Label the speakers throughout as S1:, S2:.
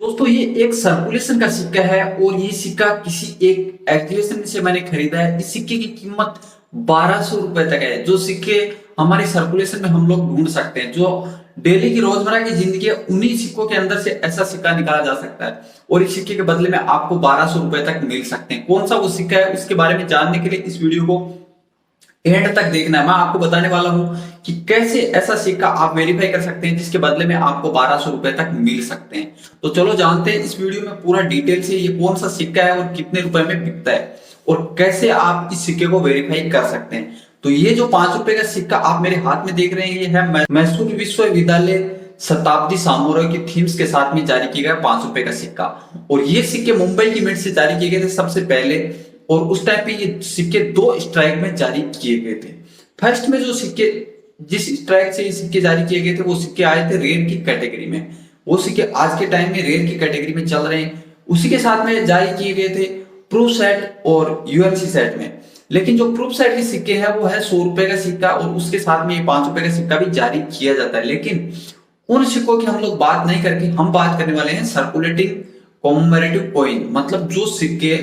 S1: दोस्तों ये एक सर्कुलेशन का सिक्का है और ये सिक्का किसी एक एग्जीबिशन से मैंने खरीदा है। इस सिक्के की कीमत 1200 रुपए तक है। जो सिक्के हमारे सर्कुलेशन में हम लोग ढूंढ सकते हैं, जो डेली की रोजमर्रा की जिंदगी है, उन्हीं सिक्कों के अंदर से ऐसा सिक्का निकाला जा सकता है और इस सिक्के के बदले में आपको 1200 रुपए तक मिल सकते हैं। कौन सा वो सिक्का है उसके बारे में जानने के लिए इस वीडियो को एंड तक देखना है। मैं आपको बताने वाला हूं कि कैसे ऐसा सिक्का आप वेरीफाई कर सकते हैं जिसके बदले में आपको 1200 रुपए तक मिल सकते हैं। तो चलो जानते हैं इस वीडियो में पूरा डिटेल से ये कौन सा सिक्का है और कितने रुपए में बिकता है और कैसे आप इस सिक्के को वेरीफाई कर सकते हैं। तो ये जो 5 रुपए का सिक्का आप मेरे हाथ में देख रहे हैं, ये है मैसूर विश्वविद्यालय शताब्दी समारोह की थीम्स के साथ में जारी किया गया 5 रुपए का सिक्का। और ये सिक्के मुंबई की मिंट से जारी किए गए थे सबसे पहले, और उस टाइम पे ये सिक्के 2 स्ट्राइक में जारी किए गए थे। फर्स्ट में जो सिक्के, जिस स्ट्राइक से ये सिक्के जारी किए गए थे, वो सिक्के आए थे रेयर की कैटेगरी में। वो सिक्के आज के टाइम में रेयर की कैटेगरी में चल रहे हैं। उसी के साथ में जारी किए गए थे प्रूफ सेट और यूएमसी सेट में। लेकिन जो प्रूफ सेट के सिक्के हैं वो है 100 रुपए का सिक्का और उसके साथ में ये 5 रुपए का सिक्का भी जारी किया जाता है। लेकिन उन सिक्कों की हम लोग बात नहीं करके हम बात करने वाले हैं सर्कुलेटिंग कॉमेमोरेटिव कॉइन, मतलब जो सिक्के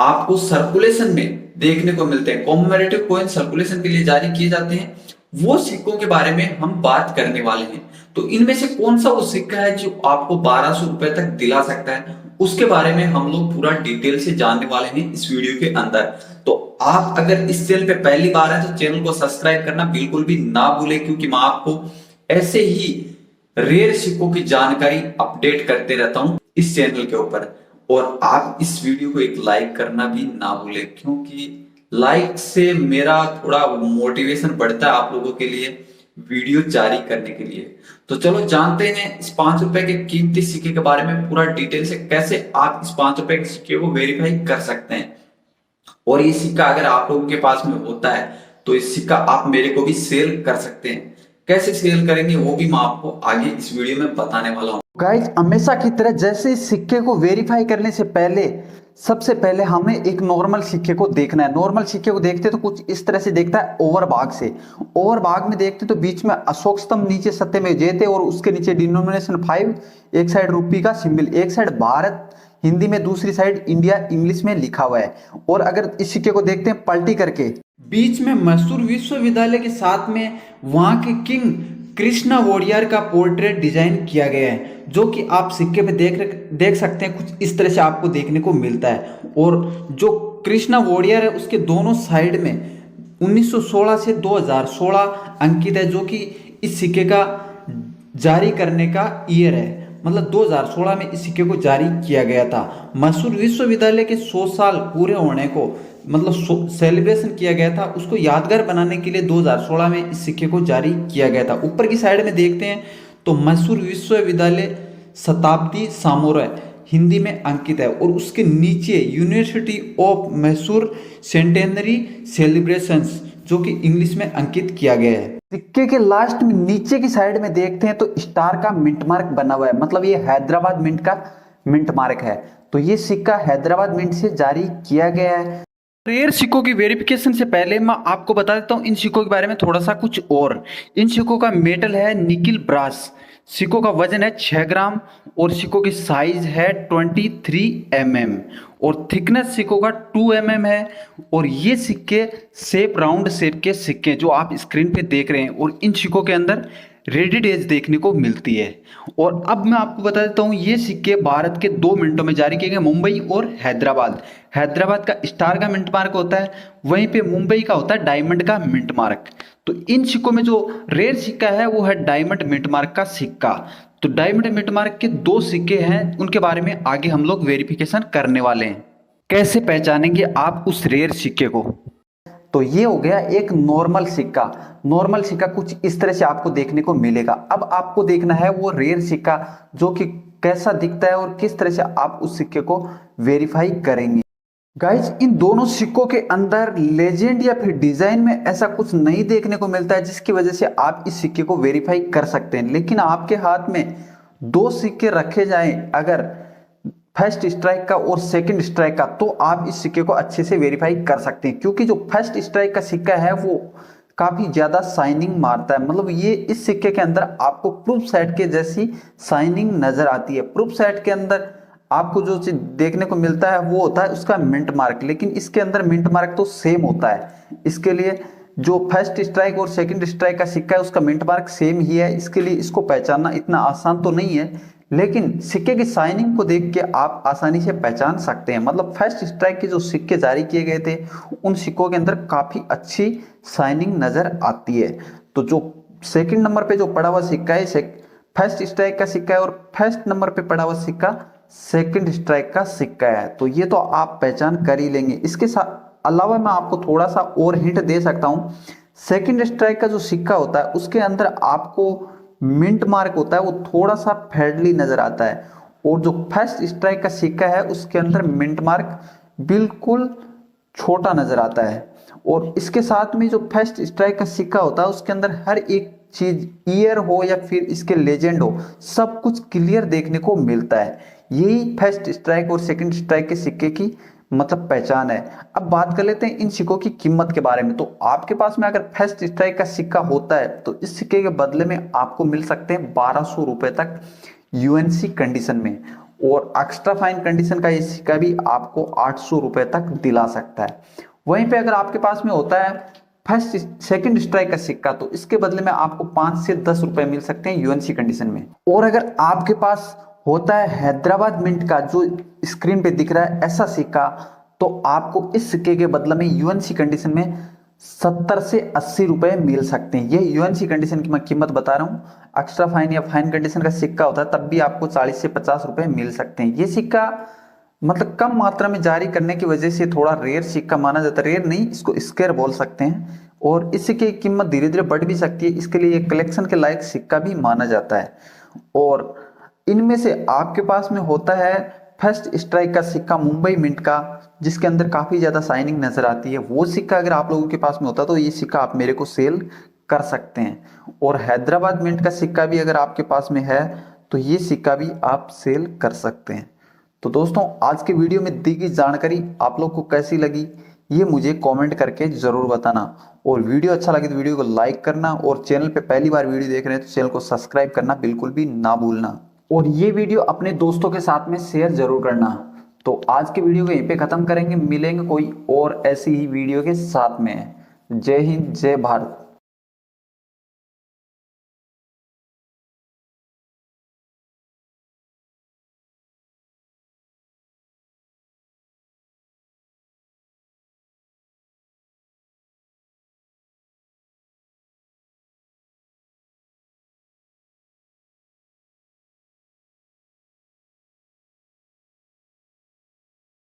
S1: आपको सर्कुलेशन में देखने को मिलते हैं, कॉमेमोरेटिव कॉइन सर्कुलेशन के लिए जारी किए जाते हैं, वो सिक्कों के बारे में हम बात करने वाले हैं। तो इनमें से कौन सा वो सिक्का है जो आपको 1200 रुपए तक दिला सकता है, उसके बारे में हम लोग पूरा डिटेल से जानने वाले हैं इस वीडियो के अंदर। तो आप अगर इस चैनल पे पहली बार है तो चैनल को सब्सक्राइब करना बिल्कुल भी ना भूले, क्योंकि मैं आपको ऐसे ही रेयर सिक्कों की जानकारी अपडेट करते रहता हूं इस चैनल के ऊपर। और आप इस वीडियो को एक लाइक करना भी ना भूलें, क्योंकि लाइक से मेरा थोड़ा मोटिवेशन बढ़ता है आप लोगों के लिए वीडियो जारी करने के लिए। तो चलो जानते हैं इस 5 रुपए के कीमती सिक्के के बारे में पूरा डिटेल से, कैसे आप इस 5 रुपए के सिक्के को वेरीफाई कर सकते हैं। और ये सिक्का अगर आप लोगों के पास में होता है तो इस सिक्का आप मेरे को भी सेल कर सकते हैं। कैसे सेल करेंगे वो भी मैं आपको आगे इस वीडियो में बताने वाला हूँ।
S2: गाइज हमेशा की तरह जैसे इस सिक्के को वेरीफाई करने से पहले सबसे पहले हमें एक नॉर्मल सिक्के को देखना है। नॉर्मल सिक्के को देखते तो कुछ इस तरह से दिखता है ओवर भाग से। ओवर भाग में देखते तो बीच में अशोक स्तंभ, नीचे सत्यमेव जयते और उसके नीचे डिनोमिनेशन 5, एक साइड रुपये का सिंबल, एक साइड भारत हिंदी में, दूसरी साइड इंडिया इंग्लिश में लिखा हुआ है। और अगर इस सिक्के को देखते हैं पलटी करके, बीच में मैसूर विश्वविद्यालय के साथ में वहां के किंग कृष्णा वोडियार का पोर्ट्रेट डिजाइन किया गया है, जो कि आप सिक्के पे देख सकते हैं। कुछ इस तरह से आपको देखने को मिलता है। और जो कृष्णा वोडियार है उसके दोनों साइड में 1916 से 2016 अंकित है, जो कि इस सिक्के का जारी करने का ईयर है। मतलब 2016 में इस सिक्के को जारी किया गया था। मैसूर विश्वविद्यालय के 100 साल पूरे होने को मतलब सेलिब्रेशन किया गया था, उसको यादगार बनाने के लिए 2016 में इस सिक्के को जारी किया गया था। ऊपर की साइड में देखते हैं तो मैसूर विश्वविद्यालय शताब्दी समारोह हिंदी में अंकित है और उसके नीचे university of Mysore centenary celebrations, जो कि इंग्लिश में अंकित किया गया है। सिक्के के लास्ट में नीचे की साइड में देखते हैं तो स्टार का मिंट मार्क बना हुआ है, मतलब ये हैदराबाद मिंट का मिंट मार्क है। तो ये सिक्का हैदराबाद मिंट से जारी किया गया है। रेयर सिक्कों की वेरिफिकेशन से पहले मैं आपको बता देता हूँ इन सिक्कों के बारे में थोड़ा सा कुछ और। इन सिक्कों का मेटल है निकिल ब्रास, सिक्कों का वजन है 6 ग्राम और सिक्कों की साइज है 23 mm और थिकनेस सिक्कों का 2 mm है। और ये सिक्के शेप राउंड शेप के सिक्के जो आप स्क्रीन पे देख रहे हैं, और इन सिक्कों के अंदर रेडिड एज देखने को मिलती है। और अब मैं आपको बता देता हूँ ये सिक्के भारत के 2 मिनटों में जारी किए गए, मुंबई और हैदराबाद। हैदराबाद का स्टार का मिंट मार्क होता है, वहीं पे मुंबई का होता है डायमंड का मिंट मार्क। तो इन सिक्कों में जो रेयर सिक्का है वो है डायमंड मिंट मार्क का सिक्का। तो डायमंड मिंट मार्क के 2 सिक्के हैं, उनके बारे में आगे हम लोग वेरिफिकेशन करने वाले हैं। कैसे पहचानेंगे आप उस रेयर सिक्के को? तो ये हो गया एक नॉर्मल सिक्का। नॉर्मल सिक्का कुछ इस तरह से आपको देखने को मिलेगा। अब आपको देखना है वो रेयर सिक्का, जो कि कैसा दिखता है और किस तरह से आप उस सिक्के को वेरीफाई करेंगे। गाइज इन दोनों सिक्कों के अंदर लेजेंड या फिर डिजाइन में ऐसा कुछ नहीं देखने को मिलता है जिसकी वजह से आप इस सिक्के को वेरीफाई कर सकते हैं। लेकिन आपके हाथ में 2 सिक्के रखे जाएं, अगर फर्स्ट स्ट्राइक का और सेकंड स्ट्राइक का, तो आप इस सिक्के को अच्छे से वेरीफाई कर सकते हैं। क्योंकि जो फर्स्ट स्ट्राइक का सिक्का है वो काफी ज्यादा शाइनिंग मारता है। मतलब ये इस सिक्के के अंदर आपको प्रूफ सेट के जैसी शाइनिंग नजर आती है। प्रूफ सेट के अंदर आपको जो चीज देखने को मिलता है वो होता है उसका मिंट मार्क, लेकिन इसके अंदर मिंट मार्क तो सेम होता है। इसके लिए जो फर्स्ट स्ट्राइक और सेकंड स्ट्राइक का सिक्का है उसका मिंट मार्क सेम ही है। इसके लिए इसको पहचानना इतना आसान तो नहीं है, लेकिन सिक्के की शाइनिंग को देख के आप आसानी से पहचान सकते हैं। मतलब फर्स्ट स्ट्राइक के जो सिक्के जारी किए गए थे उन सिक्कों के अंदर काफी अच्छी शाइनिंग नजर आती है। तो जो सेकंड नंबर पे जो पड़ा हुआ सिक्का है फर्स्ट स्ट्राइक का सिक्का है और फर्स्ट नंबर पे पड़ा हुआ सिक्का सेकंड स्ट्राइक का सिक्का है। तो ये तो आप पहचान कर ही लेंगे। इसके साथ अलावा मैं आपको थोड़ा सा और हिंट दे सकता हूं। सेकंड स्ट्राइक का जो सिक्का होता है उसके अंदर आपको मिंट मार्क होता है वो थोड़ा सा फेडली नजर आता है, और जो फर्स्ट स्ट्राइक का सिक्का है उसके अंदर मिंट मार्क बिल्कुल छोटा नजर आता है। और इसके साथ में जो फर्स्ट स्ट्राइक का सिक्का होता है उसके अंदर हर एक चीज, ईयर हो या फिर इसके लेजेंड हो, सब कुछ क्लियर देखने को मिलता है। यही फर्स्ट स्ट्राइक और सेकंड स्ट्राइक के सिक्के की मतलब पहचान है। अब बात कर लेते हैं इन सिक्कों की कीमत के बारे में। तो आपके पास में अगर फर्स्ट स्ट्राइक का सिक्का होता है तो इस सिक्के के बदले में आपको मिल सकते हैं 1200 रुपए तक यूएनसी कंडीशन में, और एक्स्ट्रा फाइन कंडीशन का ये सिक्का भी आपको 800 रुपए तक दिला सकता है। वहीं पे अगर आपके पास में होता है फर्स्ट सेकंड स्ट्राइक का सिक्का तो इसके बदले में आपको 5 से 10 रुपए मिल सकते हैं यूएनसी कंडीशन में। और अगर आपके पास होता है हैदराबाद मिंट का जो स्क्रीन पे दिख रहा है ऐसा सिक्का, तो आपको इस सिक्के के बदले में यूएनसी कंडीशन में 70 से 80 रुपए मिल सकते हैं। ये यूएनसी कंडीशन की मैं कीमत बता रहा हूँ। एक्स्ट्रा फाइन या फाइन कंडीशन का सिक्का होता है तब भी आपको 40 से 50 रुपए मिल सकते हैं। ये सिक्का मतलब कम मात्रा में जारी करने की वजह से थोड़ा रेयर सिक्का माना जाता है। रेयर नहीं, इसको स्केयर बोल सकते हैं, और इस सिक्के की कीमत धीरे धीरे बढ़ भी सकती है। इसके लिए कलेक्शन के लायक सिक्का भी माना जाता है। और इनमें से आपके पास में होता है फर्स्ट स्ट्राइक का सिक्का मुंबई मिंट का, जिसके अंदर काफी ज्यादा शाइनिंग नजर आती है। वो सिक्का अगर आप लोगों के पास में होता तो ये सिक्का आप मेरे को सेल कर सकते हैं। और हैदराबाद मिंट का सिक्का भी अगर आपके पास में है तो ये सिक्का भी आप सेल कर सकते हैं। तो दोस्तों, आज के वीडियो में दी गई जानकारी आप लोग को कैसी लगी ये मुझे कमेंट करके जरूर बताना। और वीडियो अच्छा लगे तो वीडियो को लाइक करना, और चैनल पे पहली बार वीडियो देख रहे हैं तो चैनल को सब्सक्राइब करना बिल्कुल भी ना भूलना। और ये वीडियो अपने दोस्तों के साथ में शेयर जरूर करना। तो आज के वीडियो को यहीं पे खत्म करेंगे, मिलेंगे कोई और ऐसी ही वीडियो के साथ में। जय हिंद, जय भारत।